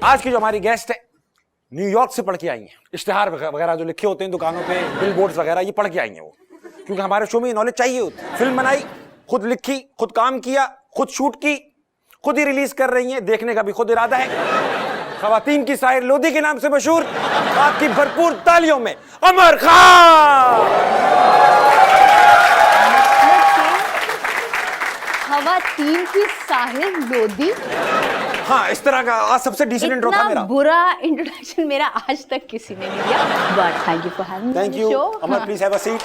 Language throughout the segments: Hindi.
आज की जो हमारी गेस्ट है न्यूयॉर्क से पढ़ के आई हैं। इश्तिहार वगैरह जो लिखे होते हैं दुकानों पे, बिलबोर्ड्स वगैरह, ये पढ़ के आई हैं वो, क्योंकि हमारे शो में नॉलेज चाहिए होती है। फिल्म बनाई, खुद लिखी, खुद काम किया, खुद शूट की, खुद ही रिलीज कर रही हैं, देखने का भी खुद इरादा है। खवातीन की साहिर लोधी के नाम से मशहूर, आपकी भरपूर तालियों में अमर खान। खवातीन की साहिर लोधी? हाँ, इस तरह का आज सबसे डिसेंट इंट्रो था मेरा। बुरा इंट्रोडक्शन मेरा आज तक किसी ने नहीं दिया, but thank you for having me on the show. Amar, please have a seat.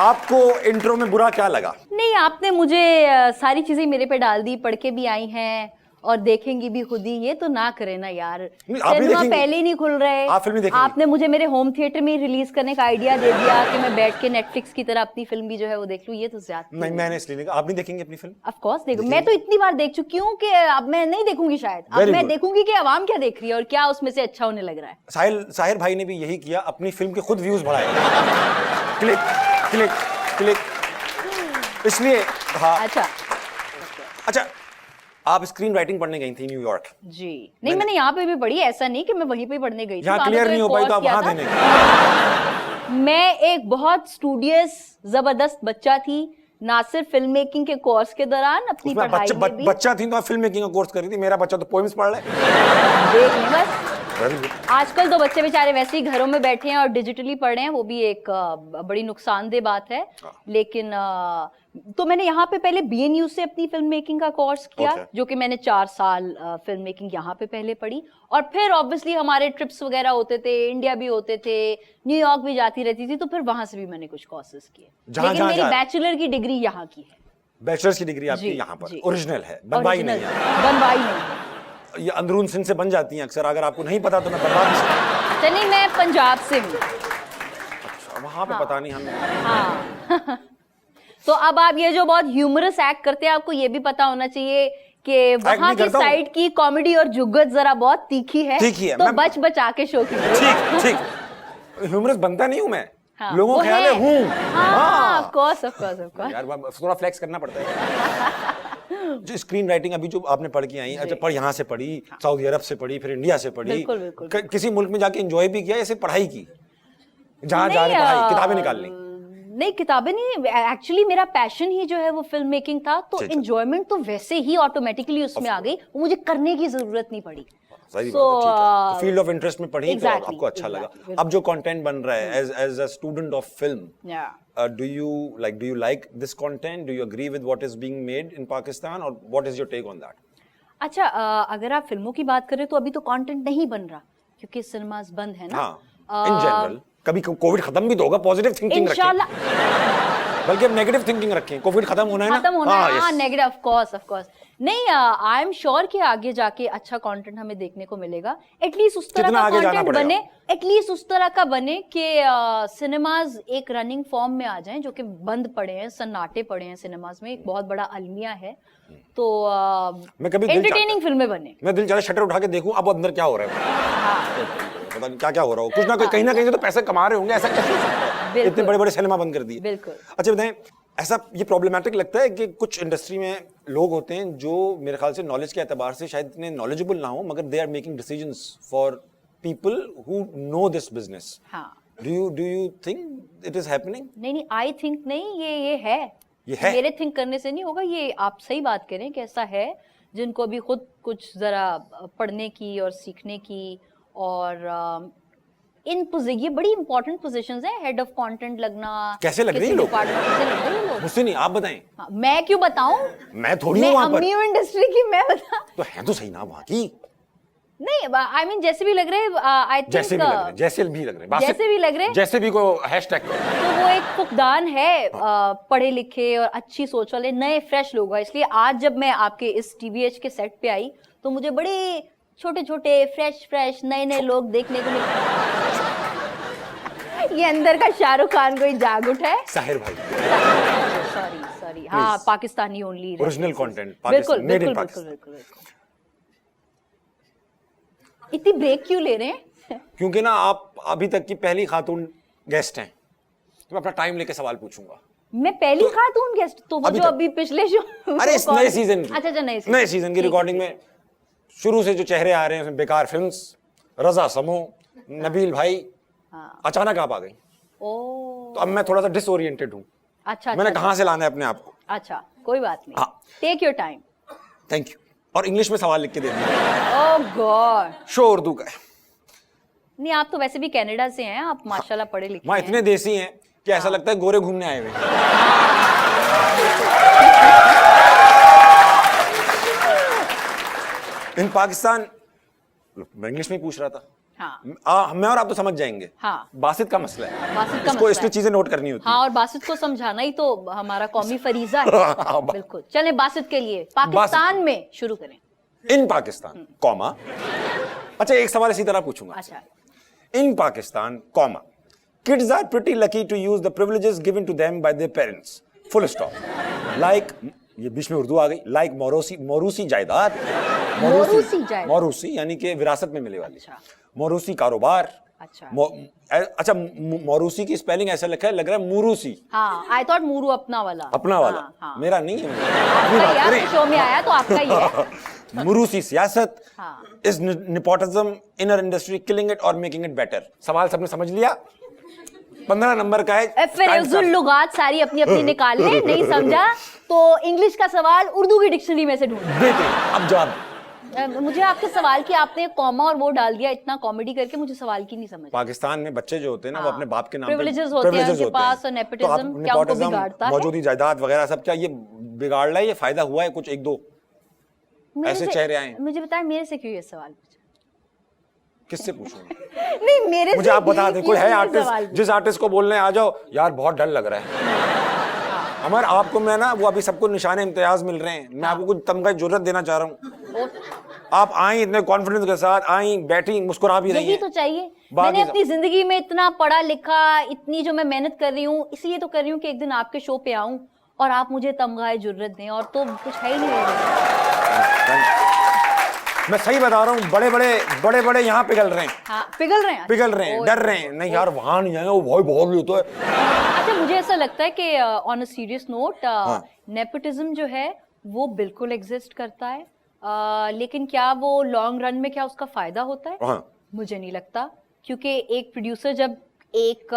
आपको इंट्रो में बुरा क्या लगा? नहीं, आपने मुझे सारी चीजें मेरे पे डाल दी, पढ़ के भी आई हैं और देखेंगी भी खुद ही। ये तो ना करे ना यार, सिनेमा पहले ही नहीं खुल रहे। आप फिल्म देखेंगे? आपने मुझे मेरे होम थिएटर में रिलीज करने का आइडिया दे दिया कि मैं बैठ के नेटफ्लिक्स की तरह अपनी फिल्म भी जो है वो देख लूं। ये तो ज्यादा नहीं, मैंने इसलिए नहीं कहा। आप नहीं देखेंगे अपनी फिल्म? ऑफ कोर्स देखूंगी, मैं तो इतनी बार देख चुकी हूँ कि अब मैं नहीं देखूंगी शायद। अब मैं देखूंगी कि आवाम क्या देख रही है और क्या उसमें से अच्छा होने लग रहा है। साहिर भाई ने भी यही किया, अपनी फिल्म के खुद व्यूज बढ़ाए। क्लिक क्लिक क्लिक, इसलिए। हाँ, अच्छा, आप स्क्रीन राइटिंग पढ़ने गई थी न्यूयॉर्क? जी नहीं, मैंने यहाँ पे भी पढ़ी, ऐसा नहीं कि मैं वहीं पे पढ़ने गई थी। यहाँ क्लियर नहीं हो पाई तो आप वहां देने। मैं एक बहुत स्टूडियस जबरदस्त बच्चा थी, ना सिर्फ फिल्म मेकिंग के कोर्स के दौरान अपनी पढ़ाई में भी। बच्चा थी तो आप फिल्म मेकिंग का कोर्स कर रही थी, मेरा बच्चा तो पोएम्स पढ़ रहा है। देख लें बस। आजकल तो बच्चे बेचारे वैसे ही घरों में बैठे हैं और डिजिटली पढ़ रहे हैं, वो भी एक बड़ी नुकसानदेह बात है। लेकिन तो मैंने यहाँ पे पहले BNU से अपनी फिल्म मेकिंग का कोर्स किया, जो कि मैंने 4 साल फिल्म मेकिंग यहाँ पे पहले पढ़ी। और फिर ऑब्वियसली हमारे ट्रिप्स वगैरह होते थे, इंडिया भी होते थे, न्यूयॉर्क भी जाती रहती थी, तो फिर वहां से भी मैंने कुछ कोर्सेज किए। लेकिन मेरी बैचलर की डिग्री यहाँ की है। बैचलर्स की डिग्री आपकी यहाँ पर ओरिजिनल है, बनवाई नहीं है? बनवाई नहीं। ये अंदरून सिंह से बन जाती हैं अक्सर, अगर आपको नहीं पता तो मैं बनवा भी सकता। चलिए, मैं पंजाब से हूँ। अच्छा, वहां पे पता नहीं हमें। हाँ। तो अब आप ये जो बहुत ह्यूमरस एक्ट करते हैं, आपको ये भी पता होना चाहिए कि वहां की साइड की कॉमेडी और जुगत जरा बहुत तीखी है, तो बच बचा के शो कीजिए। ठीक, ह्यूमरस बनता नहीं हूं मैं। लोगों को ख्याल है हूं। ऑफ कोर्स यार, थोड़ा फ्लेक्स करना पड़ता है। जो स्क्रीन राइटिंग अभी जो आपने पढ़ के आई, अच्छा, पर यहाँ से पढ़ी, सऊदी अरब से पढ़ी, फिर इंडिया से पढ़ी, किसी मुल्क में जाके एंजॉय भी किया, ऐसे पढ़ाई की? जहाँ जा रहे पढ़ाई, किताबें निकाल ली? नहीं, किताबें नहीं, एक्चुअली मेरा पैशन ही जो है वो फिल्म मेकिंग था, तो एंजॉयमेंट तो वैसे ही ऑटोमेटिकली उसमें आ गई, मुझे करने की जरूरत नहीं पड़ी। सही बात है, फील्ड ऑफ इंटरेस्ट में पढ़ी तो आपको अच्छा लगा। अब जो कंटेंट बन रहा है as a student of film, do you like this content? Do you agree with what is being made in Pakistan, or what is your take on that? अच्छा, अगर आप फिल्मों की बात करें तो अभी तो कंटेंट नहीं बन रहा क्योंकि सिनेमास बंद है ना। इन जनरल कभी कोविड खत्म भी तो होगा, पॉजिटिव थिंकिंग रखें, बल्कि अब नेगेटिव थिंकिंग रखें। कोविड खत्म होना है ना, खत्म होना है। हाँ, नेगेटिव, ऑफ कोर्स। नहीं, आई एम श्योर कि आगे जाके अच्छा कंटेंट हमें देखने को मिलेगा। एटलीस्ट उस तरह का कंटेंट बने, एटलीस्ट उस तरह का बने कि सिनेमाज एक रनिंग फॉर्म में आ जाएं, जो कि बंद पड़े हैं, सन्नाटे पड़े हैं सिनेमाज में। एक बहुत बड़ा अलमिया है, तो मैं कभी एंटरटेनिंग फिल्में बने। मैं दिल चाहे शटर उठा के देखूं अब अंदर क्या हो रहा है, पता नहीं क्या हो रहा हो। कुछ ना कहीं ना कहीं से तो पैसे कमा रहे होंगे, ऐसा कैसे हो सकता है? इतने बड़े बड़े सिनेमा बंद कर दिए। बिल्कुल। अच्छा बताएं, ऐसा ये प्रॉब्लमैटिक लगता है कि कुछ इंडस्ट्री में लोग होते हैं जो मेरे ख्याल से नॉलेज के एतबार से शायद इतने नॉलेजेबल ना हो, मगर they are making decisions for people who know this business. Do you think it is happening? नहीं, आई थिंक नहीं, ये है। मेरे थिंक करने से नहीं होगा, ये आप सही बात करें कि ऐसा है, जिनको अभी खुद कुछ जरा पढ़ने की और सीखने की, और ये बड़ी इंपॉर्टेंट पोजीशंस हैं, हेड ऑफ कंटेंट लगना। कैसे लग रही है लोग? मुझसे नहीं, आप बताएं। मैं क्यों बताऊं? मैं थोड़ी हूं वहां पर, अम्मी इंडस्ट्री की मैं बता तो है तो सही ना वहां की। नहीं, आई मीन जैसे भी लग रहे, आई थिंक जैसे भी लग रहे, जैसे भी को हैशटैग, तो वो एक फुकदान है पढ़े लिखे और अच्छी सोच वाले नए फ्रेश लोग हैं। इसलिए आज जब मैं आपके इस TVH के सेट पे आई तो मुझे बड़े छोटे छोटे फ्रेश नए लोग देखने को मिले। ये अंदर का शाहरुख खान कोई जाग उठा है। साहिर भाई, सॉरी, हाँ, पाकिस्तानी ओनली, ओरिजिनल कंटेंट, बिल्कुल। इतनी ब्रेक क्यों ले रहे हैं? क्योंकि ना आप अभी तक की पहली खातून गेस्ट हैं, तो मैं अपना टाइम लेके सवाल पूछूंगा। मैं पहली खातून गेस्ट, तो वो अभी जो तक। अभी पिछले शो अरे इस नए सीजन की, अच्छा नए सीजन की रिकॉर्डिंग में शुरू से जो चेहरे आ रहे हैं उसमें बेकार फिल्म्स, रजा समो, नबील भाई, हाँ। अचानक आप आ गई, ओ तो अब मैं थोड़ा सा डिसओरिएंटेड हूँ। अच्छा मैंने अच्छा कहाँ से लाना है अपने आप को। अच्छा, कोई बात नहीं, हाँ। Take your time. Thank you. और इंग्लिश में सवाल लिख के दे दिया। ओह गॉड, शो उर्दू का है। नहीं आप तो वैसे भी कनाडा से हैं, आप माशाल्लाह पढ़े लिखे वहाँ हैं। इतने देसी हैं कि ऐसा लगता है गोरे घूमने आए हुए हैं। इन पाकिस्तान, मैं इंग्लिश में ही पूछ रहा था। हाँ मैं और आप तो समझ जाएंगे। हाँ। बासित का मसला है, बासित का इसको मसला इसलिए है। चीजें नोट करनी होती हाँ, और बासित को समझाना ही तो हमारा कौमी फरीजा है। बिल्कुल, चलें बासित के लिए पाकिस्तान में शुरू करें। इन पाकिस्तान कॉमा, अच्छा एक सवाल इसी तरह पूछूंगा। अच्छा, in Pakistan comma, kids are pretty lucky to use the privileges given to them by their parents, full stop, like, ये बीच में उर्दू आ गई, like मोरूसी जायदाद, मोरूसी जायदाद। मोरूसी यानी कि विरासत में मिले वाली, अच्छा। मोरूसी कारोबार, अच्छा अच्छा मोरूसी की स्पेलिंग ऐसा लिखा है, लग रहा है मुरूसी। हाँ, आई थॉट मूरू अपना वाला। अपना वाला। हाँ, हाँ। मेरा नहीं है। आपका ही है, शो में आया तो आपका ही है। मुरूसी सियासत, हाँ। Is nepotism inner industry killing it और मेकिंग इट बेटर। सवाल सबने समझ लिया, 15 नंबर का है। फिर लुगात सारी अपनी अपनी निकाल ले, नहीं समझा तो इंग्लिश का सवाल उर्दू की डिक्शनरी में से ढूंढ। अब जवाब मुझे आपके सवाल की, आपने कॉमा और वो डाल दिया इतना कॉमेडी करके, मुझे सवाल की नहीं समझ। पाकिस्तान में बच्चे जो होते हैं ना, वो अपने बाप के नाम पे प्रिविलेजेस होते हैं उनके पास, और नेपोटिज्म क्या उनको बिगाड़ता है? मौजूदी जायदाद वगैरह सब क्या ये बिगाड़ रहा है, ये फायदा हुआ है कुछ एक दो ऐसे चेहरे आए? मुझे बताएं मेरे से क्यों ये सवाल पूछा? किससे पूछूंगा? नहीं मेरे मुझे से आप बता दें, कोई है ये आर्टिस्ट सवाल जिस आर्टिस्ट को बोलने आ जाओ यार बहुत डर लग रहा है हमारे आपको, मैं ना वो अभी सबको निशाने इम्तियाज मिल रहे हैं, मैं आपको कुछ तमगा जुर्रत देना चाह रहा हूँ। आप आई इतने कॉन्फिडेंस के साथ, आई बैठी मुस्कुरा भी रही यही हैं। तो चाहिए। बात मैंने ही अपनी जिंदगी में इतना पढ़ा लिखा, इतनी जो मैं मेहनत कर रही हूँ, इसलिए तो कर रही हूँ कि एक दिन आपके शो पे आऊं और आप मुझे तमगाए जुर्रत दें, और तो कुछ है ही नहीं। मैं सही बता रहा हूँ, बड़े बड़े यहाँ पिघल रहे हैं। हाँ, पिघल रहे हैं, डर रहे हैं। नहीं यार वहां नहीं जाएंगे, वो भाई बहुत भी होता है। अच्छा, मुझे ऐसा लगता है कि on a serious note, nepotism जो है वो बिल्कुल एग्जिस्ट करता है, लेकिन क्या वो लॉन्ग रन में क्या उसका फायदा होता है? हाँ। मुझे नहीं लगता, क्योंकि एक प्रोड्यूसर जब एक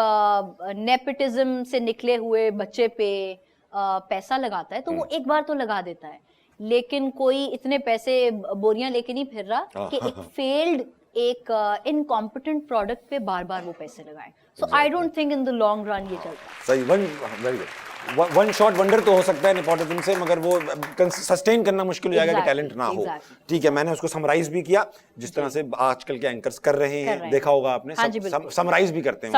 नेपोटिज्म से निकले हुए बच्चे पे पैसा लगाता है तो वो एक बार तो लगा देता है, लेकिन कोई इतने पैसे बोरियां लेके नहीं फिर रहा कि एक फेल्ड, एक इनकॉम्पिटेंट प्रोडक्ट पे बार बार वो पैसे लगाएं। So I don't think in the long run ये चलता। सही, very good. One shot wonder तो हो सकता है नेपोटिज्म से, मगर वो सस्टेन करना मुश्किल हो जाएगा कि टैलेंट ना हो। ठीक है, मैंने उसको समराइज भी किया जिस तरह से आजकल के एंकर्स कर रहे हैं, देखा होगा आपने। समराइज भी करते हैं,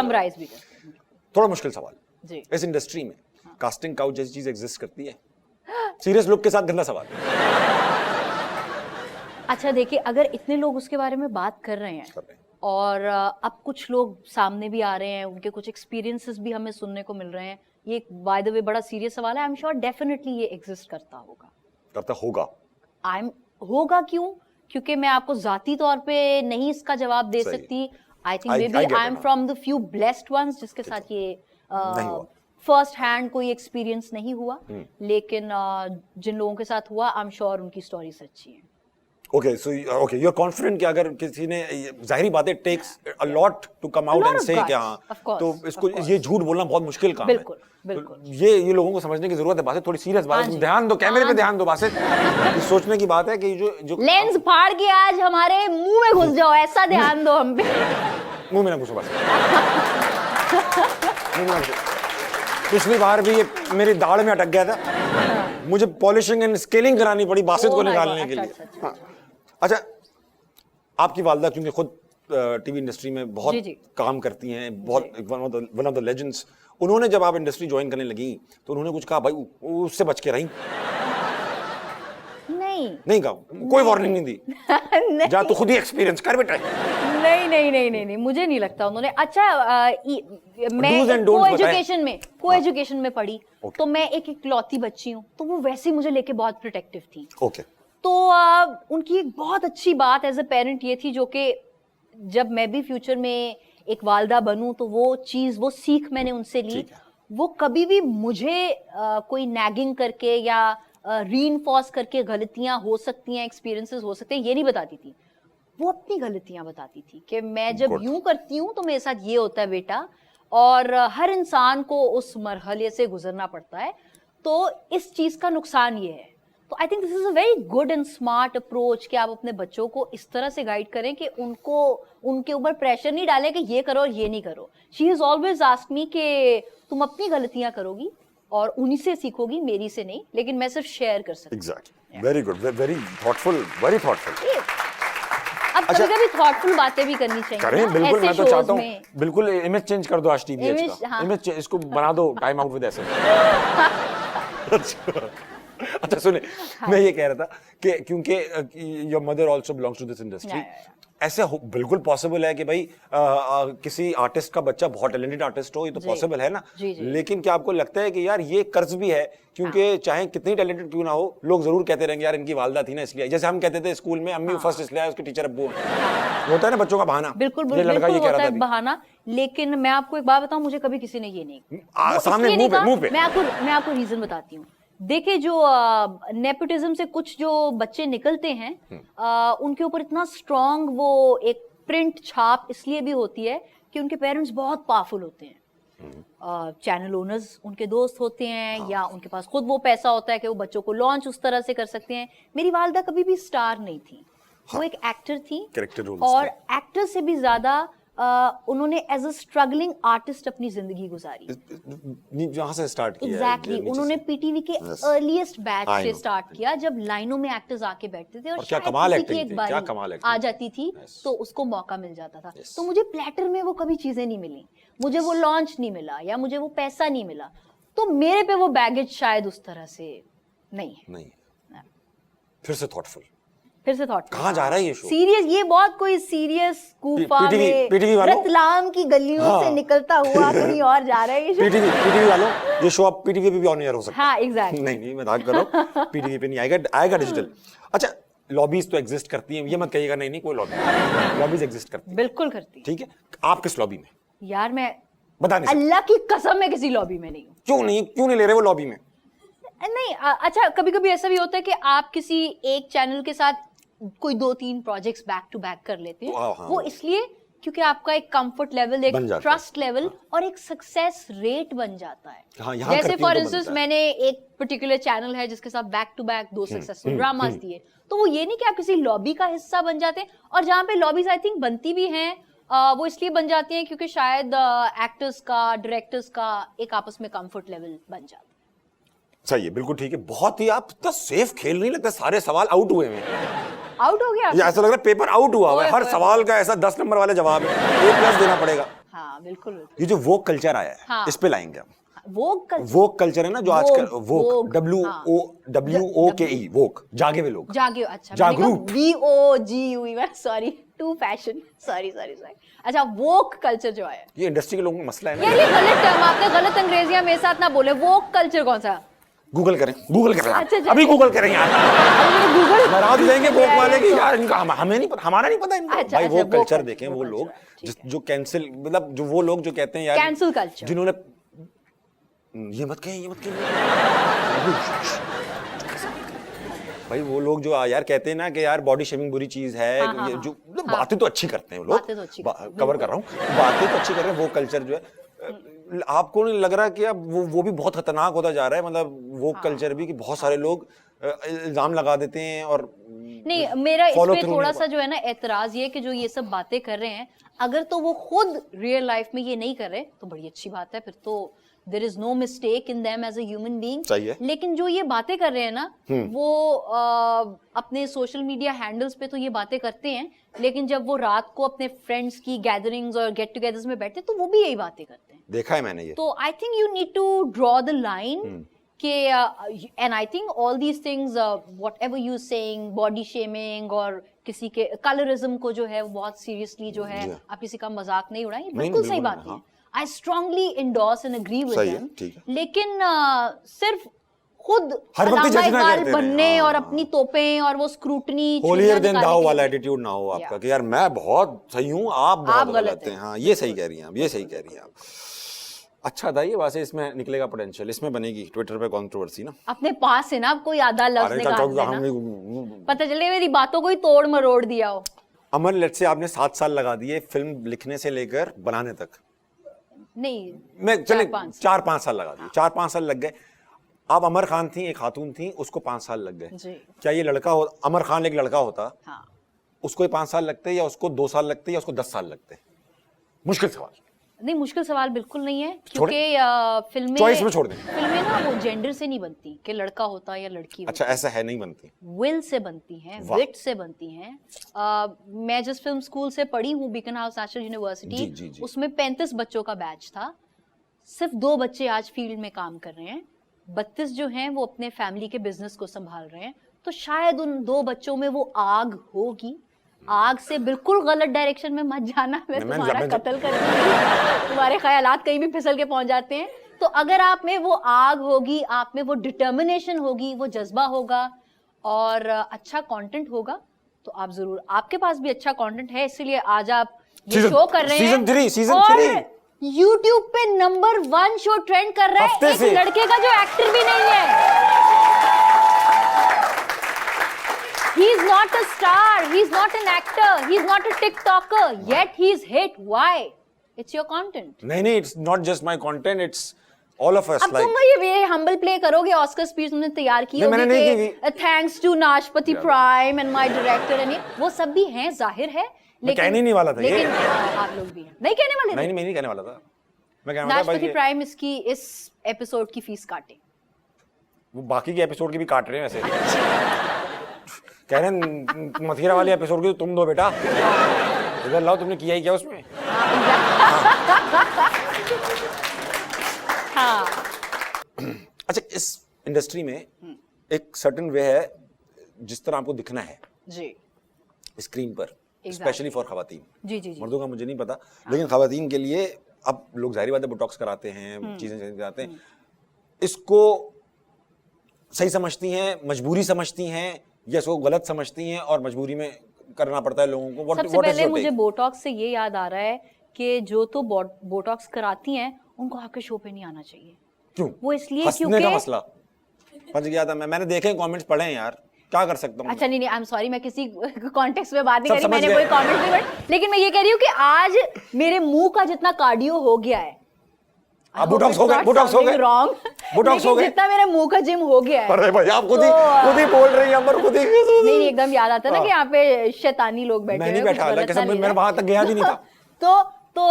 थोड़ा मुश्किल सवाल जी। इस इंडस्ट्री में कास्टिंग काउच जैसी चीज एग्जिस्ट करती है? सीरियस लुक के साथ गंदा सवाल। अच्छा देखिए, अगर इतने लोग उसके बारे में बात कर रहे हैं और अब कुछ लोग सामने भी आ रहे हैं, उनके कुछ एक्सपीरियंसेस भी हमें सुनने को मिल रहे हैं, ये बाय द वे बड़ा सीरियस सवाल है। आई एम श्योर डेफिनेटली ये एग्जिस्ट करता होगा। होगा क्यों? क्योंकि मैं आपको जाती तौर पे नहीं इसका जवाब दे सकती। I think maybe I am from the few blessed ones जिसके साथ ये फर्स्ट हैंड कोई एक्सपीरियंस नहीं हुआ, लेकिन जिन लोगों के साथ हुआ आई एम श्योर उनकी स्टोरी सच्ची है। Okay, so okay, you are confident कि अगर किसी ने, जाहिर बात है takes a lot to come out and say कि हाँ, तो इसको ये झूठ बोलना बहुत मुश्किल काम है। बिल्कुल। ये लोगों को समझने की जरूरत है। बात थोड़ी सीरियस बात है, ध्यान दो, कैमरे पे ध्यान दो। बात सोचने की बात है कि जो लेंस फाड़ के आज हमारे मुंह में घुस जाओ, ऐसा ध्यान दो हम पे। मुंह में ना घुसो बस। पिछली बार भी ये मेरी दाढ़ में अटक गया था, मुझे पॉलिशिंग एंड स्केलिंग करानी पड़ी बासित को निकालने के लिए। अच्छा, आपकी वालदा क्योंकि खुद टीवी इंडस्ट्री में बहुत काम करती हैं, बहुत वन ऑफ द लेजेंड्स, उन्होंने जब आप इंडस्ट्री ज्वाइन करने लगी तो उन्होंने कुछ कहा भाई उससे बच के रही? नहीं कहा, कोई वार्निंग नहीं दी? जा तो खुद ही एक्सपीरियंस कर बेटा। नहीं, मुझे नहीं लगता उन्होंने। अच्छा, मैं को एजुकेशन में पढ़ी, तो मैं एक इकलौती बच्ची हूँ, तो वो वैसे मुझे लेके बहुत प्रोटेक्टिव थी। तो उनकी एक बहुत अच्छी बात एज अ पेरेंट ये थी, जो कि जब मैं भी फ्यूचर में एक वालदा बनूं तो वो चीज, वो सीख मैंने उनसे ली। वो कभी भी मुझे कोई नैगिंग करके या रीइंफोर्स करके गलतियां हो सकती हैं, एक्सपीरियंसेस हो सकते हैं, ये नहीं बताती थी। वो अपनी गलतियां बताती थी कि मैं जब यूं करती हूँ तो मेरे साथ ये होता है बेटा, और हर इंसान को उस मरहले से गुजरना पड़ता है, तो इस चीज का नुकसान ये है। तो I think this is a very good and smart approach कि आप अपने बच्चों को इस तरह से गाइड करें कि उनको उनके ऊपर प्रेशर नहीं डालें कि ये करो और ये नहीं करो। She is always ask me कि तुम अपनी गलतियां करोगी और उन्हीं से सीखोगी, मेरी से नहीं, लेकिन मैं सिर्फ शेयर कर सकती हूँ। Exactly, very good, very thoughtful, very thoughtful. अब कभी-कभी थॉटफुल बातें भी करनी चाहिए करें, ना, बिल्कुल। ऐसे मैं तो shows चाहता हूँ में। बिल्कुल इमेज चेंज कर दो आज टीवीएच Image, का, हाँ। इमेज इसको बना दो टाइम आउट विद ऐसे। अच्छा सुने, मैं ये कह रहा था कि क्योंकि your mother also belongs to this industry, ऐसे बिल्कुल पॉसिबल है कि भाई किसी आर्टिस्ट का बच्चा बहुत टैलेंटेड आर्टिस्ट हो, ये तो जी। पॉसिबल है ना। जी, जी। लेकिन क्या आपको लगता है कि यार ये कर्ज भी है, क्योंकि चाहे कितनी टैलेंटेड क्यों ना हो, लोग जरूर कहते रहेंगे यार इनकी वालदा थी ना इसलिए, जैसे हम कहते थे स्कूल में अम्मी फर्स्ट इसलिए आए, उसके टीचर अब्बू हैं। होता है ना बच्चों का बहाना। बिल्कुल ये लड़का ये कह होता रहा है था बहाना। लेकिन मैं आपको एक बात बताऊं, मुझे कभी किसी ने ये नहीं सामने इसलिए नहीं मुंह पे। कहा। मैं आपको रीजन बताती हूँ। देखिए, जो नेपोटिज्म से कुछ जो बच्चे निकलते हैं, उनके ऊपर इतना स्ट्रांग वो एक प्रिंट छाप इसलिए भी होती है कि उनके पेरेंट्स बहुत पावरफुल होते हैं, चैनल ओनर्स उनके दोस्त होते हैं, या उनके पास खुद वो पैसा होता है कि वो बच्चों को लॉन्च उस तरह से कर सकते हैं। मेरी वालदा कभी भी स्टार नहीं थी, वो एक एक्टर थी, कैरेक्टर रोल, और एक्टर से भी ज्यादा उन्होंने एज अ स्ट्रगलिंग आर्टिस्ट अपनी जिंदगी गुजारी। जहां से स्टार्ट किया एग्जैक्टली, उन्होंने पीटीवी के अर्लीस्ट बैच I से know. स्टार्ट किया, जब लाइनों में एक्टर्स आके बैठते थे, और और क्या शायद कमाल किसी की acting एक थी, बारी क्या कमाल acting आ जाती थी, Yes. तो उसको मौका मिल जाता था। Yes. तो मुझे प्लेटर में वो कभी चीजें नहीं मिली, मुझे वो लॉन्च नहीं मिला, या मुझे वो पैसा नहीं मिला, तो मेरे पे वो बैगेज शायद उस तरह से नहीं है। नहीं, फिर से थॉटफुल। फिर से थॉट कहाँ जा रहा है ये शो? सीरियस, ये बहुत कोई सीरियस गुफा में PTV वालों? रतलाम की गलियों हाँ। से निकलता हुआ कहीं और जा रहा है ये शो। पीटीवी वालों, ये शो आप पीटीवी पे भी ऑन एयर हो सकता है। हाँ, एग्जैक्टली। नहीं मजाक कर रहा हूं, पीटीवी पे नहीं आएगा डिजिटल। अच्छा, लॉबीज तो एग्जिस्ट करती हैं, ये मत कहिएगा नहीं कोई लॉबीज एग्जिस्ट करती है, बिल्कुल करती है। ठीक है। आप किस लॉबी में? यार मैं बता नहीं सकते। अल्लाह की कसम मैं किसी लॉबी में नहीं हूँ। क्यों नहीं ले रहे वो लॉबी में? नहीं, अच्छा, कभी कभी ऐसा भी होता है कि आप किसी एक चैनल के साथ कोई 2-3 प्रोजेक्ट्स बैक टू बैक कर लेते हैं। हाँ। वो इसलिए क्योंकि आपका एक कंफर्ट लेवल, एक ट्रस्ट लेवल और एक सक्सेस रेट बन जाता है। हाँ, यहाँ जैसे करती फॉर तो इंस्टेंस बनता है। मैंने एक पर्टिकुलर चैनल है जिसके साथ back to back 2 successful dramas दिए, तो वो ये नहीं कि आप किसी लॉबी का हिस्सा बन जाते हैं। और जहाँ पे लॉबीज आई थिंक बनती भी हैं, वो इसलिए बन जाती हैं क्योंकि शायद एक्टर्स का, डायरेक्टर्स का एक आपस में कंफर्ट लेवल बन जाता है। सही है, बिल्कुल ठीक है। बहुत ही आप इतना सेफ खेल नहीं लगता, सारे सवाल आउट हुए हैं। आउट हो गया? ये ऐसा लग रहा है पेपर आउट हुआ है, हर सवाल का ऐसा 10 नंबर वाले जवाब है, A+ देना पड़ेगा। हाँ, बिल्कुल। ये जो वोक कल्चर आया है, हाँ। इस पे लाएंगे हम। वोक कल्चर है ना जो आजकल, वोक WOKE, वोक, जागे हुए लोग, जागे, अच्छा, जागरूक। VOGUE, sorry, to fashion, sorry. अच्छा, वोक कल्चर जो आया, ये इंडस्ट्री के लोगों का मसला है ना। यार ये गलत टर्म, आपने गलत अंग्रेजियां मेरे साथ ना बोले। वोक कल्चर कौन सा? गूगल करें अच्छा, अभी गूगल करें यार, गूगल नाराज हो जाएंगे वोक वाले की, यार इनका हमें नहीं पता, हमारा नहीं पता इनको। अच्छा, भाई अच्छा, वोक woke कल्चर culture, देखें, woke वो culture, लोग ठीक जो कैंसिल, मतलब जो वो लोग जो कहते हैं यार कैंसिल कल्चर, जिन्होंने, ये मत कहें भाई वो लोग जो यार कहते हैं ना कि यार बॉडी शेमिंग बुरी चीज है, हाँ, ये जो मतलब बातें तो अच्छी करते हैं वो बातें तो अच्छी लोग, करते हैं, कवर कर रहा हूँ, बातें तो अच्छी कर रहे हैं। वो कल्चर जो है, आपको नहीं लग रहा कि अब वो भी बहुत खतरनाक होता जा रहा है? मतलब वो कल्चर भी कि बहुत सारे लोग इल्जाम लगा देते हैं और नहीं, मेरा इस follow पे through थोड़ा नहीं सा जो है ना एतराज ये कि जो ये सब बातें कर रहे हैं, अगर तो वो खुद रियल लाइफ में ये नहीं कर रहे तो बड़ी अच्छी बात है, फिर तो there is no mistake in them as a human being. सही है। लेकिन जो ये बातें कर रहे हैं ना, वो अपने सोशल मीडिया हैंडल्स पे तो ये बातें करते हैं, लेकिन जब वो रात को अपने फ्रेंड्स की गैदरिंग्स और गेट टुगेदर्स में बैठते तो वो भी यही बातें करते हैं। देखा है मैंने ये। तो I think you need to draw the line कि and I think all these things, whatever you saying, body shaming और किसी के कलरिज्म को जो है वो बहुत सीरियसली जो है, आप किसी का मजाक नहीं उड़ाएं, बिल्कुल सही बात है। I strongly endorse and agree with them, लेकिन सिर्फ खुद इकबाल बनने और अपनी तोपें और वो स्क्रूटनी, होलियर देन दाओ वाला एटीट्यूड ना हो आपका कि यार मैं बहुत सही हूँ, आप बहुत गलत हैं। हाँ, ये सही कह रही हैं आप, ये सही कह रही हैं आप। अच्छा था ये, वैसे इसमें निकलेगा पोटेंशियल, इसमें बनेगी ट्विटर पे कंट्रोवर्सी ना। अपने पास से ना आप कोई आधा लफ्ज अरे निकाल देना, पता चले मेरी बातों को ही तोड़ मरोड़ दिया हो। अमर, लेट्स से आपने 7 साल लगा दिए फिल्म लिखने से लेकर बनाने तक। नहीं, मैं चले 4-5 साल लगा दिए, 4-5 साल लग गए। अब अमर खान थी, एक खातून थी, उसको 5 साल लग गए। क्या ये लड़का हो, अमर खान एक लड़का होता, हाँ। उसको 5 साल लगते या उसको 2 साल लगते या उसको 10 साल लगते? मुश्किल सवाल। नहीं, मुश्किल सवाल बिल्कुल नहीं है, क्योंकि फिल्में चॉइस में छोड़ दें। फिल्में ना वो जेंडर से नहीं बनती कि लड़का होता या लड़की अच्छा, ऐसा है, नहीं बनती, विल से बनती हैं, विट से बनती हैं। मैं जिस फिल्म स्कूल से पढ़ी हूँ, बीकन हाउस नेशनल यूनिवर्सिटी, उसमें 35 बच्चों का बैच था, सिर्फ 2 बच्चे आज फील्ड में काम कर रहे हैं, 32 जो हैं वो अपने फैमिली के बिजनेस को संभाल रहे हैं। तो शायद उन 2 बच्चों में वो आग होगी। आग से बिल्कुल गलत डायरेक्शन में मत जाना, मैं तुम्हारा कत्ल कर दूंगी, तुम्हारे ख्यालात कहीं भी फिसल के पहुंच जाते हैं। तो अगर आप में वो आग होगी, आप में वो डिटर्मिनेशन होगी, वो जज्बा होगा और अच्छा कंटेंट होगा, तो आप जरूर, आपके पास भी अच्छा कंटेंट है, इसीलिए आज आप ये शो कर रहे हैं। सीजन 3 YouTube पे नंबर 1 शो ट्रेंड कर रहा है, एक लड़के का जो एक्टर भी नहीं है। He is not a star, he is not an actor, he is not a TikToker, yet he is hit. Why? It's your content. नहीं, it's not just my content, it's all of us. अब तुम ये हम्बल प्ले करोगे, ऑस्कर स्पीच तुमने तैयार की होगी कि थैंक्स टू नाशपति prime and my director, and वो सब भी हैं, जाहिर है, लेकिन कहने नहीं वाला था, लेकिन आप लोग भी हैं, नहीं कहने वाले थे। नहीं, मैं नहीं कहने वाला था, मैं कहने वाला था नाशपति प्राइम इसकी इस एपिसोड की फीस काटे। वो बाकी के एपिसोड की भी काट रहे हैं वैसे। कह रहे हैं मथुरा वाले एपिसोड की तुम दो बेटा, इधर लाओ, तुमने किया ही क्या उसमें। हाँ। अच्छा, इस इंडस्ट्री में एक सर्टेन वे है जिस तरह आपको दिखना है जी स्क्रीन पर, स्पेशली फॉर खवातीन। जी जी जी। मर्दों का मुझे नहीं पता, लेकिन खवातीन के लिए अब लोग जाहिर बात है बोटॉक्स कराते हैं, चीजें कराते हैं। इसको सही समझती हैं, मजबूरी समझती हैं, या इसको गलत समझती हैं और मजबूरी में करना पड़ता है लोगों को? सबसे पहले मुझे बोटॉक्स से ये याद आ रहा है कि जो तो बोटॉक्स कराती हैं उनको आपके शो पे नहीं आना चाहिए। क्यों? वो इसलिए हंसने का मसला फंस गया था। मैंने देखे कमेंट्स पढ़े हैं यार, क्या कर सकता हूँ। अच्छा नहीं, आई एम सॉरी, मैं किसी कॉन्टेक्स्ट में बात नहीं कर रही, मैंने कोई कमेंट नहीं पढ़ा, लेकिन मैं ये कह रही हूँ कि आज मेरे मुंह का जितना कार्डियो हो गया है, बोटॉक्स हो गए, बोटॉक्स हो गए, बोटॉक्स हो गए, जितना मेरे मुंह का जिम हो गया है। अरे भाई आप खुद ही बोल रही हैं, अमर खुद ही। नहीं, एकदम याद आता है ना कि यहाँ पे शैतानी लोग बैठे हैं। मैं नहीं बैठा, हालांकि मैं वहां तक गया भी नहीं था। तो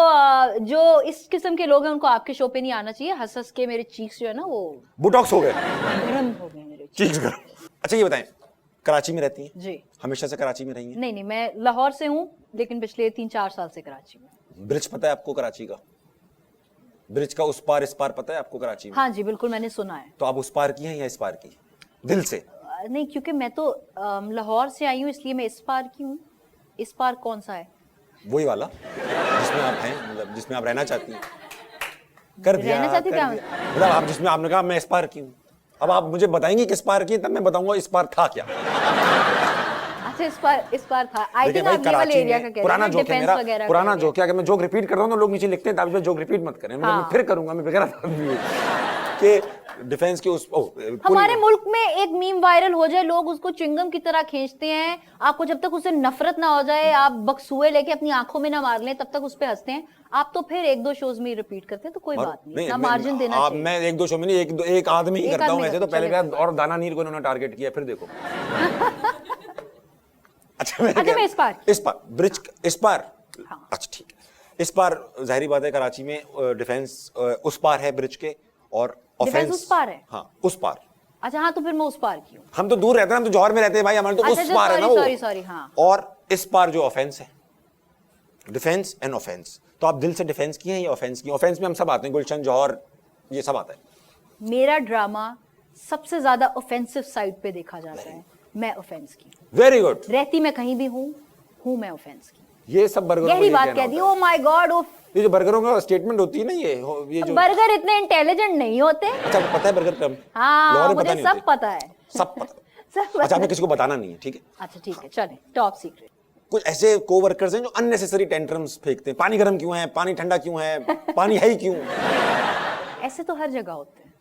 जो इस किस्म के लोग हैं उनको आपके शो पे नहीं आना चाहिए। हंस हंस के मेरे चीक्स जो है ना वो बोटॉक्स हो गए, गरम हो गए मेरे चीक्स गरम। अच्छा ये बताएं, कराची में रहती हैं? जी। हमेशा से कराची में रही हैं? नहीं, मैं लाहौर से हूँ, लेकिन पिछले 3-4 साल से कराची में। ब्रिज पता है आपको कराची का? ब्रिज का उस पार इस पार पता है आपको कराची में? हाँ जी बिल्कुल, मैंने सुना है। तो आप उस पार की हैं या इस पार की? दिल से? नहीं, क्योंकि मैं तो लाहौर से आई हूँ, इसलिए मैं इस पार की हूँ। इस पार कौन सा है? वही वाला जिसमें आप हैं, मतलब जिसमें आप रहना चाहती हैं। कर दिया, रहना चाहती क्या? मतलब आप जिसमें आपने कहा मैं इस पार की हूँ, अब आप मुझे बताएंगे किस पार की, तब मैं बताऊंगा इस पार था क्या। अच्छा, इस बार था। आई थिंक आप ये वाले एरिया का कह रहे हैं, पुराना जोक है मेरा, पुराना जोक है। अगर मैं जोक रिपीट करता हूं तो लोग नीचे लिखते हैं ताकि मैं जोक रिपीट मत करें। मैं फिर करूंगा, मैं बेकार आदमी कि डिफेंस के उस हमारे मुल्क में एक मीम वायरल हो जाए, लोग उसको च्युइंगम की तरह खींचते हैं। आपको जब तक उससे नफरत ना हो जाए, आप बकसुए लेके अपनी आंखों में ना मार लें, तब तक उस पे हंसते हैं। आप तो फिर 1-2 शोज में रिपीट करते हैं, तो कोई बात नहीं, ना मार्जिन देना चाहिए। मैं 1-2 शो में नहीं, एक आदमी ही करता हूं ऐसे। तो पहले और दाना नीर को इन्होंने टारगेट किया, फिर देखो। अच्छा मैं इस पार ब्रिज इस पार। हाँ। अच्छा ठीक है, इस पार जाहिर बात है कराची में डिफेंस उस पार है ब्रिज के, और ऑफेंस उस पार है। हाँ उस पार। अच्छा हाँ, तो फिर मैं उस पार की हूँ। हम तो दूर रहते हैं, हम तो जौहर में रहते हैं भाई, हमारे तो उस पार है ना वो। सॉरी हाँ। और इस पार जो ऑफेंस है, डिफेंस एंड ऑफेंस, तो आप दिल से डिफेंस की हैं या ऑफेंस की? ऑफेंस में हम सब आते हैं, गुलशन, जौहर, ये सब आता है। मेरा ड्रामा सबसे ज्यादा ऑफेंसिव साइड पे देखा जाता है, मैं ऑफेंस की। Very good. रहती मैं कहीं भी हूँ मैं ऑफेंस की। ये सब बर्गरों यही बात कह दी। ओह माय गॉड, ये जो बर्गरों का स्टेटमेंट होती है ना, ये जो बर्गर इतने इंटेलिजेंट नहीं होते। अच्छा पता है बर्गर कम? हाँ मुझे सब पता है, सब पता। अच्छा हमें किसी को बताना नहीं है, ठीक है? अच्छा ठीक है, चले टॉप सीक्रेट। कुछ ऐसे कोवर्कर्स हैं जो अननेसेसरी टेंट्रम्स फेंकते हैं, पानी गर्म क्यों है, पानी ठंडा क्यों है, पानी है ही क्यों? ऐसे तो हर जगह होते हैं।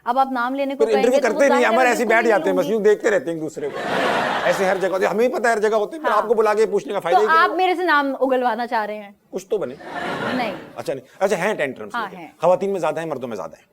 अब आप नाम लेने को फिर इंटरव्यू कहेंगे तो करते वो नहीं, जाहिर हमारे है ऐसे बिल्कुल बैठ नहीं जाते हैं, बस होंगी। यूं देखते रहते हैं एक दूसरे को। ऐसे हर जगह हमें ही पता है हर जगह होते हैं, फिर हाँ। आपको बुला के पूछने का फायदा तो ही क्या आप है? मेरे से नाम उगलवाना चाह रहे हैं? कुछ तो बने। नहीं, अच्छा नहीं, अच्छा हैं टेंट्रम्स। हाँ, हैं। खवातीन में ज्यादा है, मर्दों में ज्यादा है?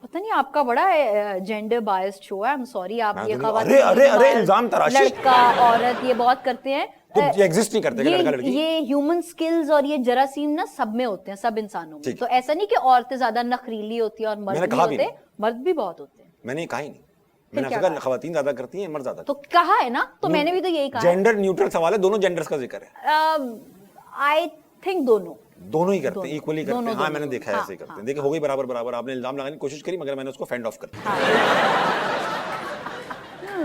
पता नहीं, आपका बड़ा जेंडर बायस्ड शो है। आई एम सॉरी, आप मैं ये तो नहीं- खवातीन, अरे मर्द, इल्जाम तराशी। लड़का औरत ये बहुत करते हैं। तो ये एग्जिस्ट नहीं करते क्या लड़का लड़की? ये ह्यूमन स्किल्स और ये जरासीम ना सब में होते हैं, सब इंसानों में। ठीक तो ऐसा नहीं कि औरतें ज्यादा नखरीली होती है और मर्द मैंने भी कहा भी होते हैं, मर्द भी बहुत होते हैं। मैंने कहा ही नहीं, मैंने क्या आपसे कहा? कहा खवातीन ज्यादा करती हैं, मर्द ज्यादा। तो कहा है ना, तो मैंने भी तो यही कहा है। जेंडर न्यूट्रल सवाल है, दोनों जेंडर्स का जिक्र है। आई थिंक दोनों दोनों ही करते हैं, दोनों, इक्वली करते हैं। दोनों, हाँ दोनों, मैंने देखा है हाँ, ऐसे ही करते हाँ, हैं। देखिए हो गई बराबर बराबर, आपने इल्जाम लगाने की कोशिश करी मगर मैंने उसको फेंड ऑफ कर दिया।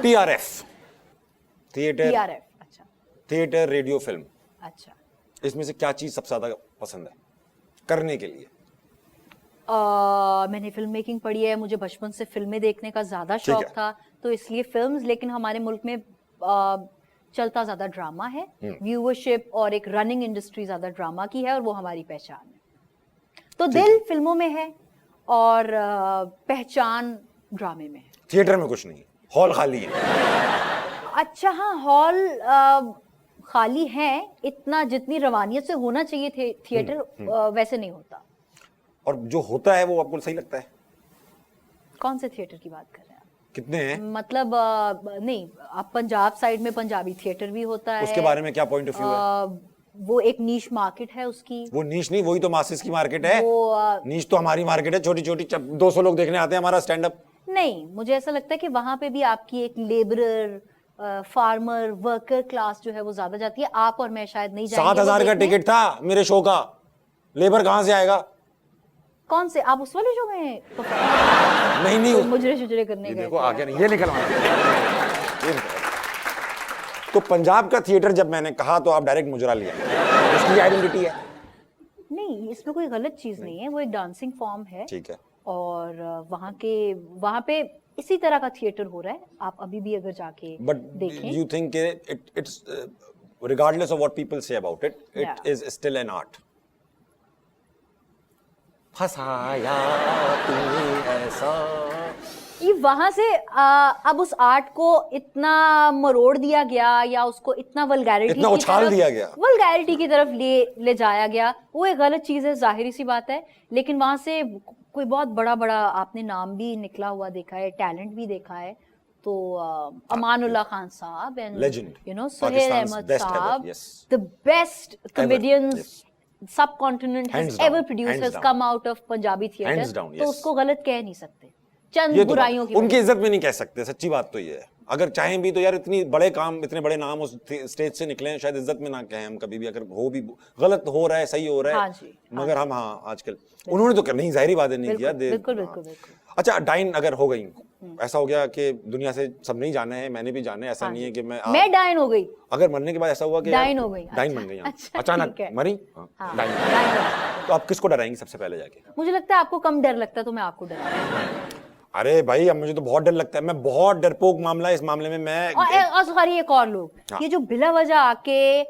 TRF, थिएटर, TRF, अच्छा थिएटर रेडियो फिल्म, अच्छा। इसमें से क्या चीज सबसे ज्यादा पसंद है करने के लिए? मैंने फिल्म मेकिंग पढ़ी है, मुझे बचपन से फिल्में देखने का ज्यादा शौक है। था, तो इसलिए फिल्म्स। लेकिन हमारे मुल्क में चलता ज्यादा ड्रामा है, व्यूअरशिप और एक रनिंग इंडस्ट्री ज्यादा ड्रामा की है, और वो हमारी पहचान है। तो दिल फिल्मों में है और पहचान ड्रामे में है। थिएटर में कुछ नहीं, हॉल खाली है। अच्छा हाँ, हॉल खाली है इतना जितनी रवानियत से होना चाहिए थे। थिएटर वैसे नहीं होता। और जो होता है वो आपको सही लगता है? कौन से थिएटर की बात कर रहे हैं आप? कितने हैं? मतलब नहीं, आप पंजाब साइड में पंजाबी थिएटर भी होता है। उसके बारे में क्या पॉइंट ऑफ व्यू है? वो एक नीश मार्केट है उसकी। वो नीश नहीं, वही तो मासिस की मार्केट है। वो नीश तो हमारी मार्केट है, छोटी छोटी 200 लोग देखने आते हैं हमारा स्टैंड अप। नहीं, मुझे ऐसा लगता है कि वहां पे भी आपकी एक लेबरर, फार्मर, वर्कर क्लास जो है वो ज्यादा जाती है। आप और मैं शायद नहीं जाएंगे। 7,000 का टिकट था मेरे शो का, लेबर कहाँ से आएगा? कौन से? आप उस वाले शो में नहीं नहीं, मुजरे शुजरे करने गए देखो थे? आगे नहीं, ये निकलवाना तो पंजाब का थिएटर जब मैंने कहा तो आप डायरेक्ट मुजरा लिया, उसकी आइडेंटिटी है। नहीं, इसमें कोई गलत चीज नहीं है, वो एक डांसिंग फॉर्म है। ठीक है। और वहाँ पे इसी तरह का थिएटर हो रहा है। आप अभी भी अगर जाके बट देखें। You think it's regardless of what people say about it, it Yeah. is still an art. फसाया तूने ऐसा। ये वहां से अब उस आर्ट को इतना मरोड़ दिया गया या उसको इतना वल्गैरिटी इतना उछाल दिया गया, वल्गैरिटी की तरफ ले जाया गया। वो एक गलत चीज है, जाहिर सी बात है। लेकिन वहां से कोई बहुत बड़ा बड़ा आपने नाम भी निकला हुआ देखा है, टैलेंट भी देखा है। तो Amanullah Khan sahab and Legend. You know Suhail Pakistan's Ahmed best ever, sahab, yes. The best comedians yes. Subcontinent Hands has down, ever produced hands has down. come out of Punjabi Hands theatre. down, तो yes. उसको गलत कह नहीं सकते, चंद ये तो बुराइयों की उनकी इज्जत में नहीं कह सकते, सच्ची बात तो ये है। अगर चाहें भी तो यार इतनी बड़े काम, इतने बड़े नाम उस स्टेज से निकले हैं, शायद इज्जत में ना कहें हम कभी भी। अगर हो भी गलत हो रहा है, सही हो रहा है, हाँ जी, मगर हम आजकल उन्होंने तो नहीं, जाहिर बात नहीं किया। बिल्कुल बिल्कुल बिल्कुल। अच्छा, डाइन अगर हो गई, ऐसा हो गया कि दुनिया से सब नहीं जाना है, मैंने भी जाना है, ऐसा नहीं है कि मैं डाइन हो गई। अगर मरने के बाद ऐसा हुआ कि डाइन हो गई, डाइन अच्छा, बन गई, अच्छा, अचानक ठीक है। मरी, हाँ, डाइन। डाइन हो गई। तो आप किसको डराएंगे सबसे पहले जाके? मुझे लगता है आपको कम डर लगता है, तो मैं आपको डराऊंगी। अरे भाई, अब मुझे तो बहुत डर लगता है, मैं बहुत डरपोक मामला है इस मामले में। मैं और सॉरी, एक और लोग, हाँ। ये जो बिला वजह आके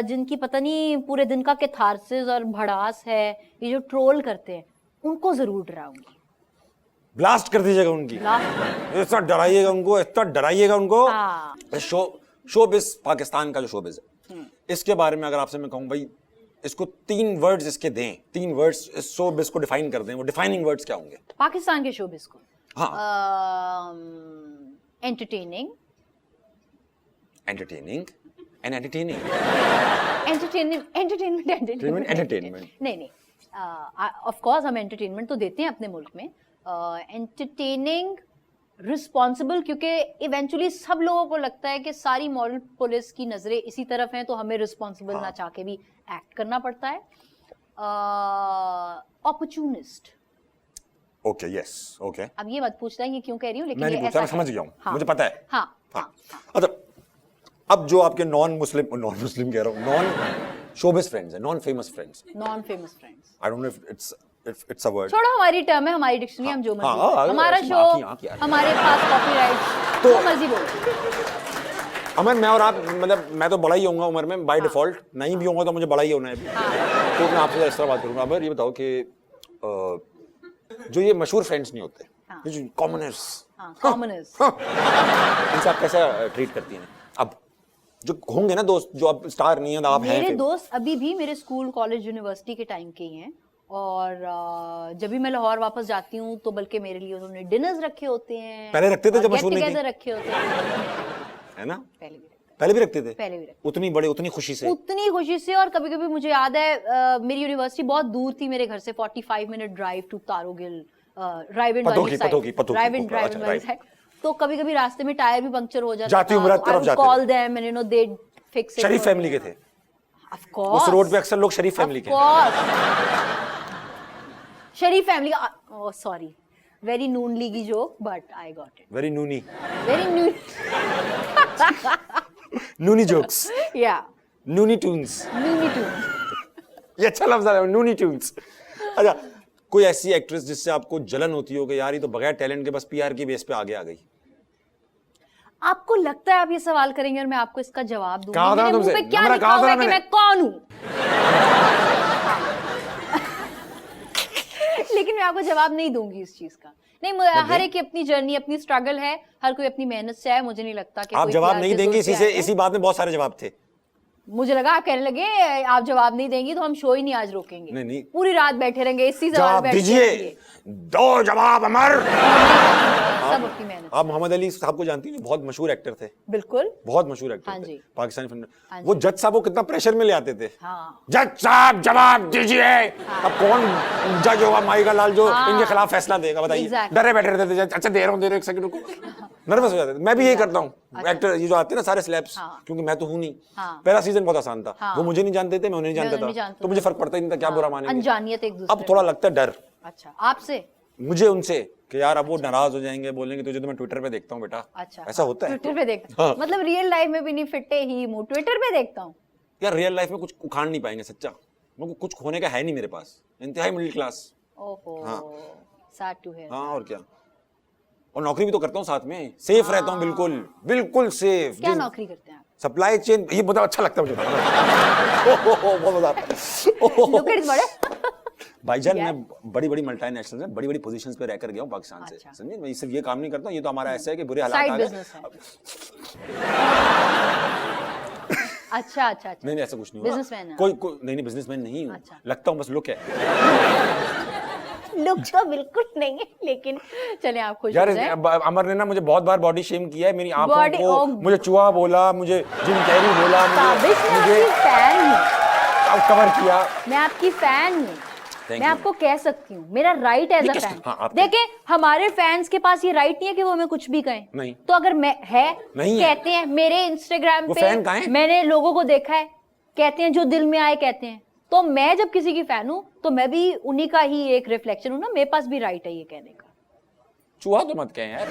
जिनकी पता नहीं पूरे दिन का कैथारसिस और भड़ास है, ये जो ट्रोल करते हैं, उनको जरूर डराऊंगी। ब्लास्ट कर दीजिएगा उनकी, इतना डराइएगा उनको, इतना डराइएगा उनको। हाँ। शोबिज़, पाकिस्तान का जो शोबिज़ है, इसके बारे में अगर आपसे मैं कहूँ भाई, इसको 3 वर्ड्स इसके दें, 3 वर्ड्स इस शोबिज़ को डिफाइन कर दें, वो डिफाइनिंग वर्ड्स क्या होंगे पाकिस्तान के शोबिज़ को? हाँ। एंटरटेनिंग एंड एंटरटेनिंग एंटरटेनमेंट नहीं, ऑफ कोर्स हम एंटरटेनमेंट तो देते हैं अपने मुल्क में। एंटरटेनिंग, रिस्पॉन्सिबल, क्योंकि इवेंचुअली सब लोगों को लगता है कि सारी मॉरल पुलिस की नजरें इसी तरफ हैं, तो हमें रिस्पॉन्सिबल ना चाह के भी एक्ट करना पड़ता है। अपॉर्चुनिस्ट। Okay, yes, okay. अब ये मत पूछना ये क्यों कह रही हूँ, लेकिन मैं नहीं ये पूछा, ऐसा मैं समझ है। गया हूँ, हाँ, मुझे पता है। हाँ, हाँ। अच्छा, अब जो आपके नॉन मुस्लिम कह रहा हूँ, नॉन शोबिज़ फ्रेंड्स हैं, non famous friends, non famous friends, I don't know if it's a word. छोड़ो, हमारी टर्म है, हमारी डिक्शनरी, हम जो हाँ, मर्जी, हमारा ऐसी शो, आँख यार। हमारे पास कॉपीराइट, तो- जो मर्जी बोलो। अमर, मैं और आप, मतलब मैं तो बड़ा ही होऊंगा उम्र में बाय डिफॉल्ट, नहीं भी होऊंगा तो मुझे बड़ा ही होना है अभी। तो मैं आपसे इस तरह बात करूंगा। अमर, ये बताओ कि जो ये मशहूर फ्रेंड्स नहीं होते, हाँ। ये जो कॉमनर्स, कॉमनर्स, इनसे आप कैसे ट्रीट करती हैं? अब जो होंगे ना दोस्त जो अब स्टार नहीं है, आप हैं मेरे फिर। दोस्त अभी भी मेरे स्कूल कॉलेज यूनिवर्सिटी के टाइम के ही हैं, और जब भी मैं लाहौर वापस जाती हूँ तो बल्कि मेरे लिए उन्होंने डिनर्स रखे होते हैं, पहले रखते थे जब मशहूर नहीं थी? गेट टुगेदर रखे होते हैं, है ना? पहले भी पहले भी रखते रखते थे? पहले भी रखते उतनी बड़े, उतनी खुशी से? उतनी खुशी से। और कभी कभी मुझे याद है मेरी यूनिवर्सिटी बहुत दूर थी मेरे घर से, 45 मिनट ड्राइव टू तारोगिल, राइविंड वाली साइड। तो कभी कभी रास्ते में टायर भी पंक्चर हो जाता जाती उम्र तरफ जाते call them and you know they fix it. Sharif family के थे? ऑफ कोर्स, उस रोड पे अक्सर लोग शरीफ फैमिली के हैं। Sharif family, oh sorry, very Noon लीगी joke but I got it. Very नूनी, वेरी नून, नूनी जोक्स, या नूनी टून्स, नूनी टू। ये अच्छा लफ्ज है, नूनी टून्स। अच्छा, कोई ऐसी एक्ट्रेस जिससे आपको जलन होती हो कि यार ये तो बगैर टैलेंट के बस पीआर की बेस पे आगे आ गई? आपको लगता है आप ये सवाल करेंगे और मैं आपको इसका जवाब दूंगी? कहा था मेरे मुंह तुमसे, पे क्या नम्रा, लिखा कहा हुआ था है कि मैंने। मैं कौन हूं? लेकिन मैं आपको जवाब नहीं दूंगी इस चीज का। नहीं, हर एक की अपनी जर्नी, अपनी स्ट्रगल है, हर कोई अपनी मेहनत से है। मुझे नहीं लगता कि आप कोई जवाब PR नहीं के देंगे, सोच से इसी से आया है। इसी बात में बहुत सारे जवाब थे। मुझे लगा आप कहने लगे आप जवाब नहीं देंगी तो हम शो ही नहीं आज रोकेंगे। नहीं। पूरी रात बैठे रहेंगे इसी सवाल जवाब पे अटके दीजिए, रहेंगे। दो जवाब अमर। सब अपनी मेहनत। आप मोहम्मद अली साहब को जानती हैं? बहुत मशहूर एक्टर थे, बिल्कुल। बहुत मशहूर एक्टर हाँ थे जी। पाकिस्तानी फिल्म हाँ में। वो जज साहब को कितना प्रेशर में ले आते थे। हाँ। जज साहब जवाब दीजिए। अब कौन जज होगा माई का लाल जो इनके खिलाफ फैसला देगा, बताइए? Exactly. डरे बैठे रहते थे, अच्छा दे रहा हूँ एक सेकंड रुको, नर्वस हो जाते थे। मैं भी यही करता हूँ। एक्टर ये जो आते हैं ना सारे स्लैब्स, क्योंकि मैं तो हूँ नहीं। पहला सीजन बहुत आसान था, वो मुझे नहीं जानते थे, मैं उन्हें नहीं जानता था, तो मुझे फर्क पड़ता ही नहीं था, क्या बुरा मानेंगे। अनजानियत एक दूसरे। अब थोड़ा लगता है डर। अच्छा, आपसे? मुझे उनसे कि यार अब वो नाराज हो जाएंगे, बोलेंगे तुझे तो मैं ट्विटर पे देखता हूँ बेटा। अच्छा, ऐसा होता है? ट्विटर पे देखता हूँ, मतलब रियल लाइफ में भी नहीं फिटे ही मुंह, ट्विटर पे देखता हूँ। यार रियल लाइफ में कुछ उखाड़ नहीं पाएंगे, सच्चा। मेरे को कुछ खोने का है नहीं मेरे पास, इंतहाई मिडिल क्लास। ओहो, सैड टू हियर। हाँ, और क्या। और नौकरी भी तो करता हूँ साथ में, सेफ रहता हूँ, बिल्कुल बिल्कुल सेफ। क्या नौकरी करते हैं आप? सप्लाई चेन, ये बहुत अच्छा लगता है मुझे। बहुत मजा आता है। Look at it, बड़े। भाईजान मैं बड़ी बड़ी मल्टीनेशनल में बड़ी बड़ी पोजीशंस पे रहकर गया हूँ पाकिस्तान से, अच्छा। समझे? मैं सिर्फ ये काम नहीं करता हूँ, ये तो हमारा ऐसा है कि बुरे हालात साइड आ गए। बिजनेस है। अच्छा अच्छा अच्छा। नहीं ऐसा कुछ नहीं बिजनेसमैन है। कोई नहीं बिजनेसमैन नहीं हूँ। अच्छा। लगता हूँ बस, लुक है। लुक तो बिल्कुल नहीं है, लेकिन चले आप खुश यार हो जाएं। अमर ने ना मुझे बहुत बार बॉडी शेम किया है, मेरी आंखों Body- को oh। मुझे चूहा बोला, मुझे जिम कैरी बोला, ताबिश, मैं मुझे आपकी फैन हूँ, कवर किया। मैं आपकी फैन हूँ। Thank मैं you. आपको कह सकती हूँ, मेरा राइट एज अ किस- फैन। हाँ, आप देखें, हमारे फैंस के पास ये राइट नहीं है कि वो हमें कुछ भी कहें। नहीं। तो अगर मैं नहीं है। कहते हैं मेरे इंस्टाग्राम वो पे, फैन कहाँ है? मैंने लोगों को देखा है, कहते हैं जो दिल में आए कहते हैं। तो मैं जब किसी की फैन हूँ तो मैं भी उन्हीं का ही एक रिफ्लेक्शन हूँ ना, मेरे पास भी राइट है ये कहने का। चूहा तो मत कहें यार।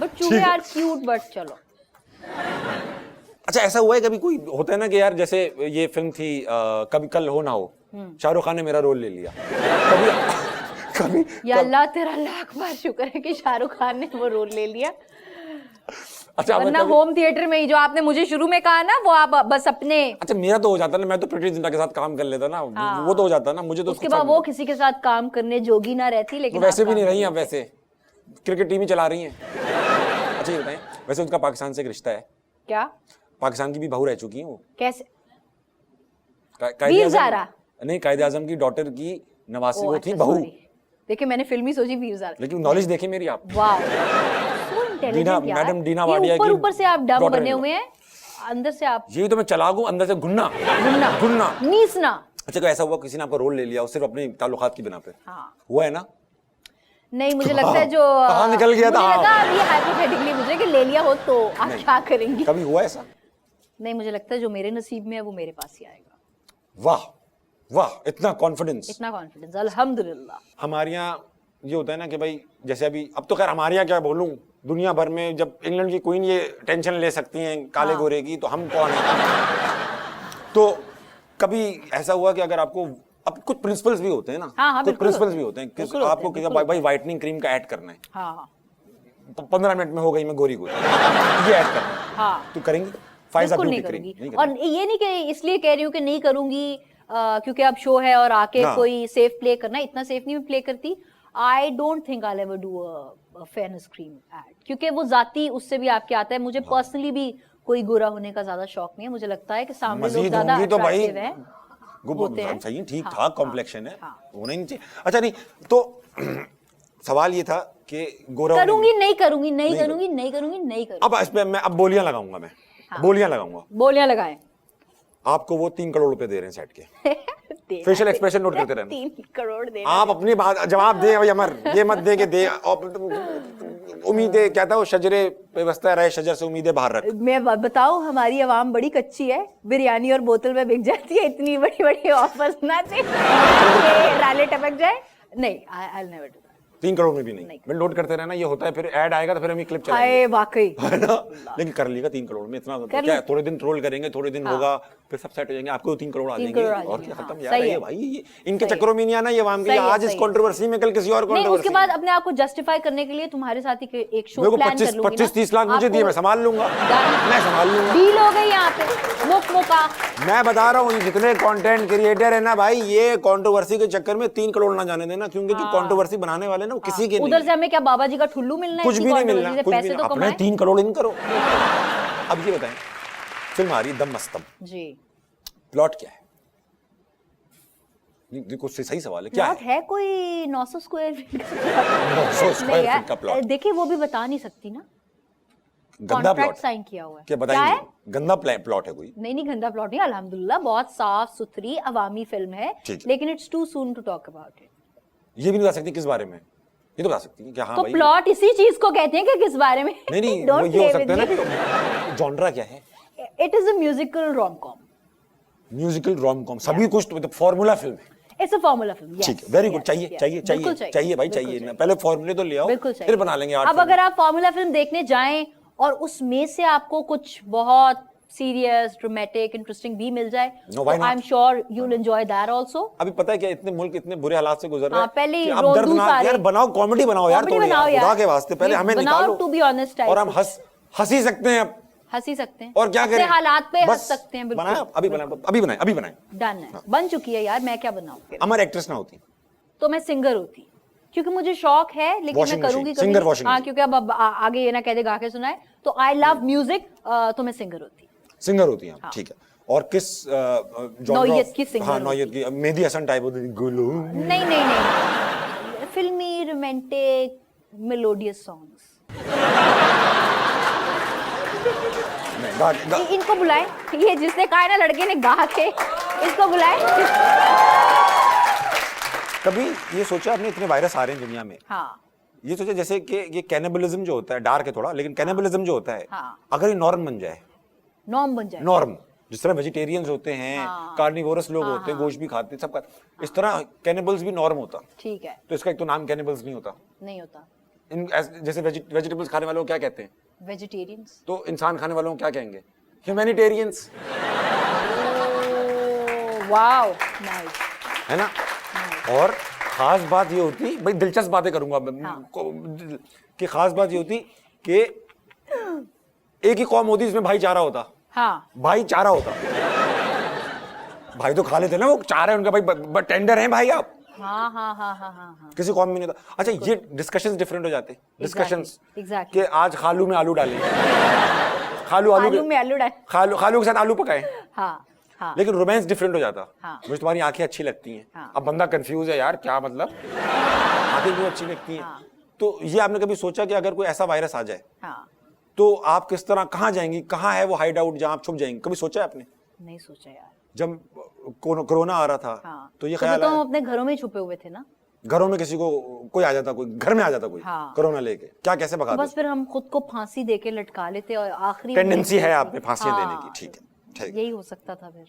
बट चूहे आर क्यूट, बट चलो। अच्छा ऐसा हुआ है कभी, कोई होता है ना कि यार जैसे ये फिल्म थी कभी कल हो ना हो, शाहरुख खान ने मेरा रोल ले लिया। कभी या अल्लाह तेरा लाख बार शुक्र है कि शाहरुख खान ने वो रोल ले लिया, अच्छा वरना होम थिएटर में ही जो आपने मुझे शुरू में कहा ना, वो आप बस अपने। अच्छा मेरा तो हो जाता ना, मैं तो प्रीति जिंटा के साथ काम कर लेता ना। वो तो हो जाता ना, मुझे तो उसके बाद वो किसी के साथ काम करने जोगी ना रहती, लेकिन वैसे आप भी नहीं काम रही हैं, वैसे क्रिकेट टीम ही चला रही हैं। अच्छा ये बताएं, वैसे उनका पाकिस्तान से एक रिश्ता है? क्या? पाकिस्तान की भी बहू रह चुकी हैं वो। कैसे? कायदे वीर आज़म- ज़ारा? नहीं, कायदे आज़म की डॉटर की नवासी वो थी अच्छा, बहू। sorry। देखिए मैंने फिल्मी सोची वीर ज़ारा। लेकिन नॉलेज देखे मेरी आप। वाह, so intelligent यार। मैडम डीना ये वाडिया की ऊपर से आप डम daughter बने in law। हुए हैं, अंदर से आप यही तो मैं चला गूं, अंदर से घुन्ना गुन्ना नीसना। अच्छा कोई ऐसा हुआ किसी ने आपका रोल ले लिया सिर्फ अपने ताल्लुकात की बिना पे? हाँ। हुआ है ना? नहीं, मुझे लगता है जो कहाँ निकल गया था? मुझे लगा अब ये हाइपोथेटिकली मुझे कि ले लिया हो तो आप क्या करेंगी? कभी हुआ ऐसा? नहीं, मुझे लगता है जो मेरे नसीब में है वो मेरे पास ही आएगा। वाह वाह, इतना कॉन्फिडेंस। इतना कॉन्फिडेंस, अल्हम्दुलिल्लाह। हमारे यहाँ ये होता है ना कि भाई जैसे अभी, अब तो खैर हमारे यहाँ क्या बोलूं, दुनिया भर में जब इंग्लैंड की क्वीन ये टेंशन ले सकती हैं काले गोरे की, तो हम कौन है? तो कभी ऐसा हुआ कि अगर आपको, अब कुछ प्रिंसिपल्स भी होते हैं ना, हाँ, कुछ प्रिंसिपल्स भी होते हैं कि बिल्कुल होते आपको हैं, कि भाई व्हाइटनिंग क्रीम का ऐड करना है, हाँ 15 मिनट में हो गई मैं गोरी गोरी, ये ऐड करना है, हाँ, तो करेंगी? फायदा बिल्कुल ब्यूटी नहीं क्रीम करूंगी। नहीं और ये नहीं कि इसलिए कह रही हूँ कि नहीं करूंगी क्योंकि अब शो है और आके हाँ। कोई सेफ प्ले करना, इतना सेफ नहीं प्ले करती। I don't think I ever do a fairness cream ad, क्योंकि वो जाती उससे भी आपके आता है। मुझे पर्सनली भी कोई गोरा होने का ज्यादा शौक नहीं है। मुझे लगता है कि सामने लोग मजीद ज्यादा होंगी तो भाई अट्रैक्टिव हैं होते हैं। सही ठीक हाँ, ठाक कॉम्प्लेक्शन है, हाँ। होना ही नहीं चाहिए। अच्छा नहीं तो सवाल ये था कि गोरा होने- करूंगी नहीं करूंगी नहीं नहीं करूंगी नहीं करूंगी नहीं करूंगी। अब इस पे मैं अब बोलियां लगाऊंगा, मैं हाँ। बोलियां लगाऊंगा। बोलियां लगाएं। आपको वो 3 करोड़ रुपए दे रहे हैं सेट के, देना फेशियल है। एक्सप्रेशन नोट करते रहना। 3 करोड़ देना आप है। अपनी बात जवाब दें भाई अमर, ये मत दे के दे। उम्मीदें क्या था वो शजरे व्यवस्था रहे, शजर से उम्मीदें बाहर रख। मैं बताऊं, हमारी आवाम बड़ी कच्ची है, बिरयानी और बोतल में बिक जाती है। इतनी बड़ी बड़ी ऑफर्स ना चाहिए राले टपक जाए। नहीं, I never do that. 3 crore में भी नहीं, नहीं। मैं नोट करते रहना, ये होता है फिर ऐड आएगा तो फिर हम ये क्लिप चलाएंगे, हाय वाकई। है ना। लेकिन कर लेगा 3 करोड़ में, इतना कर क्या ले। थोड़े दिन ट्रोल करेंगे, थोड़े दिन हाँ। होगा, फिर सब सेट हो जाएंगे, आपको 3 करोड़ आ 3 जाएंगे करोड़ आ और जाएंगे, क्या खत्म हाँ, यार। सही ये है। भाई इनके सही है। चक्करों में नहीं आना, ये वाम के सही है, आज इस सही है। कंट्रोवर्सी में, कल किसी और नहीं, उसके कंट्रोवर्सी बाद अपने आप को जस्टिफाई करने के लिए तुम्हारे साथ ही एक शो मेरे को प्लान कर 25 लूंगी ना। 25-30 लाख मुझे दिए, मैं संभाल लूंगा, मैं संभाल लूंगा। डील हो गई यहाँ पे मुख मुका। मैं बता रहा हूँ जितने कंटेंट क्रिएटर है ना भाई, ये कंट्रोवर्सी के चक्कर में 3 करोड़ ना जाने देना, क्योंकि जो कंट्रोवर्सी बनाने वाले ना वो किसी के नहीं उधर से है। हमें क्या बाबा जी का ठुल्लू मिलना है? कुछ इसी भी नहीं controversy मिलना, से कुछ भी पैसे नहीं, तो अपने कमाएं। 3 करोड़ इन करो। अब ये बताएं, फिल्म आ रही है दम मस्तम, जी। प्लॉट क्या है? देखो सही सवाल है, क्या प्लॉट है? है कोई 900 स्क्वायर फीट 900 स्क्वायर फीट का प्लॉट, देखिए वो भी बता नहीं सकती ना। गंदा कॉन्ट्रैक्ट प्लॉट साइन किया हुआ है। क्या क्या बताएंगे? है? गंदा प्लॉट है कोई? नहीं गंदा प्लॉट नहीं, अल्हम्दुलिल्लाह बहुत साफ सुथरी अवामी फिल्म है, ठीक है। लेकिन it's too soon to talk about it. ये भी नहीं बता सकती किस बारे में, ये तो बता सकती है कि हाँ तो भाई। प्लॉट इसी चीज को कहते हैं कि किस बारे में। नहीं नहीं, Don't वो ये हो play सकता है with ना कि जॉनरा क्या है, It is a musical rom-com. Musical rom com, सभी कुछ तो फॉर्मूला फिल्म है। It's a formula film. Yes, ठीक है, वेरी गुड। yes, चाहिए yes. चाहिए बिल्कुल चाहिए चाहिए भाई, बिल्कुल चाहिए ना, पहले फॉर्मूले तो ले आओ, बिल्कुल चाहिए। फिर बना लेंगे आर्ट अब फिल्म। अगर आप फॉर्मूला फिल्म देखने जाएं और उसमें से आपको कुछ बहुत सीरियस, ड्रामेटिक, इंटरेस्टिंग भी मिल जाए, No, तो why not? I am sure you will enjoy that also. अभी पता है क्या, इतने मुल्क इतने बुरे हालात से गुजर रहे हाँ, हैं पहले ही कि अब रोंदू दर्दनाक सारे। यार बनाओ, कॉमेडी बनाओ यार, Comedy थोड़ी बनाओ यार, यार। खुदा के वास्ते पहले नहीं, हमें बनाओ निकालो, to be honest type और हम कुछ। हंसी सकते हैं अब, हंसी सकते हैं और क्या अपने करें, हालात पे बस हंस सकते हैं। बिल्कुल बनाया, अभी बनाए, अभी बनाए। डन है, बन चुकी है यार, मैं क्या बनाऊं फिर? अमर एक्ट्रेस ना होती तो मैं सिंगर होती, क्योंकि मुझे शौक है, लेकिन Washing मैं करूंगी machine, singer washing हाँ, machine। क्योंकि अब आगे ये ना कह दे गा के सुनाए, तो आई लव म्यूजिक, तो मैं सिंगर होती। सिंगर होती हैं, हाँ। ठीक है। और किस genre नौयत of- की singer हाँ, नौयत की, मेहदी हसन टाइप होती है, गुलू। नहीं फिल्मी रोमांटिक मेलोडियस सॉन्ग्स। नहीं, गा- इनको बुलाएं, ये जिसने कहा है ना लड़के ने गा के, इसको बुलाएं। कभी ये सोचा आपने, इतने वायरस आ रहे हैं दुनिया में, हाँ ये सोचा जैसे कि ये कैनिबलिज्म जो होता है, डार्क है थोड़ा, लेकिन कैनिबलिज्म जो होता है, हाँ। अगर ये नॉर्म बन जाए, नॉर्म बन जाए। नॉर्म, जिस तरह वेजिटेरियंस होते हैं, हाँ। कार्निवोरस लोग होते हैं, गोश्त भी खाते हैं, सब खाते, इस तरह कैनिबल्स भी नॉर्म होता, ठीक है, तो इसका एक तो नाम कैनिबल्स नहीं होता। नहीं होता। जैसे वेजिटेबल्स खाने वालों को क्या कहते हैं, वेजिटेरियंस। तो इंसान खाने वालों को क्या कहेंगे, ह्यूमैनिटेरियंस, वाओ नाइस। है ना। और खास बात ये होती, भाई दिलचस्प बातें करूंगा मैं, हाँ। कि खास बात ये होती कि एक ही कौम होती जिसमें भाईचारा होता, हाँ भाईचारा होता, भाई तो खा लेते ना, वो चार है उनका भाई, टेंडर हैं भाई आप, हाँ हाँ हाँ हाँ हाँ हाँ। किसी कौम में नहीं होता। अच्छा, ये डिस्कशंस डिफरेंट हो जाते, डिस्कशंस exactly. कि आज खालू में आलू डालें, खालू आलू में आलू डाल। खालू के साथ आलू पकाए, हाँ हाँ लेकिन रोमांस डिफरेंट हो जाता। हाँ। मुझे तुम्हारी आंखें अच्छी लगती हैं, हाँ। अब बंदा कंफ्यूज है यार, क्या मतलब, आंखें क्यों अच्छी लगती हैं। हाँ। तो ये आपने कभी सोचा कि अगर कोई ऐसा वायरस आ जाए हाँ। तो आप किस तरह, कहाँ जाएंगी, कहाँ है वो हाइड आउट जहाँ आप छुप जाएंगी, कभी सोचा है आपने? नहीं सोचा यार। जब कोरोना आ रहा था, हाँ तो ये तो ख्याल हम आया, अपने घरों में ही छुपे हुए थे ना, घरों में किसी को कोई आ जाता, कोई घर में आ जाता कोई, हाँ। कोरोना लेके, क्या कैसे तो भगाते? बस फिर हम खुद को फांसी देके लटका लेते और आखिरी टेंडेंसी में- है आप में फांसियां हाँ, देने की, ठीक है, ठीक है। यही हो सकता था फिर।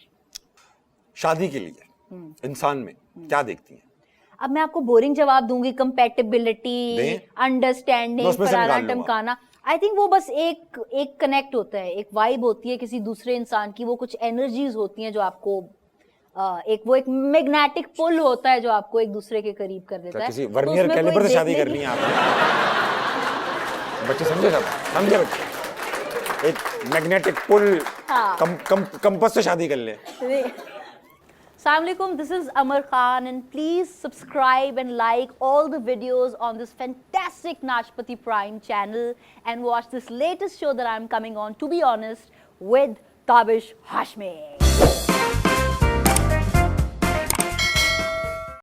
शादी के लिए इंसान में क्या देखती हैं? अब मैं आपको बोरिंग जवाब दूंगी, कंपेटिबिलिटी, दें। मैं अंडरस्टैंडिंग, उसमें से फलाना निकाल लूंगा। टमकाना, आई थिंक वो बस एक कनेक्ट होता है, एक वाइब होती है किसी दूसरे इंसान की, वो कुछ एनर्जीज होती हैं जो आपको एक मैग्नेटिक पुल होता है जो आपको एक दूसरे के करीब कर देता क्या है। किसी तो वर्नियर उसमें कैलिपर कोई से शादी देखने करनी है आपने? बच्चे समझे, सब समझे बच्चे, एक मैग्नेटिक पुल, हाँ। कंपस से शादी कर ले। की- Assalamualaikum, this is Amar Khan and please subscribe and like all the videos on this fantastic Najpati Prime channel and watch this latest show that I'm coming on, To Be Honest, with Tabish Hashmi.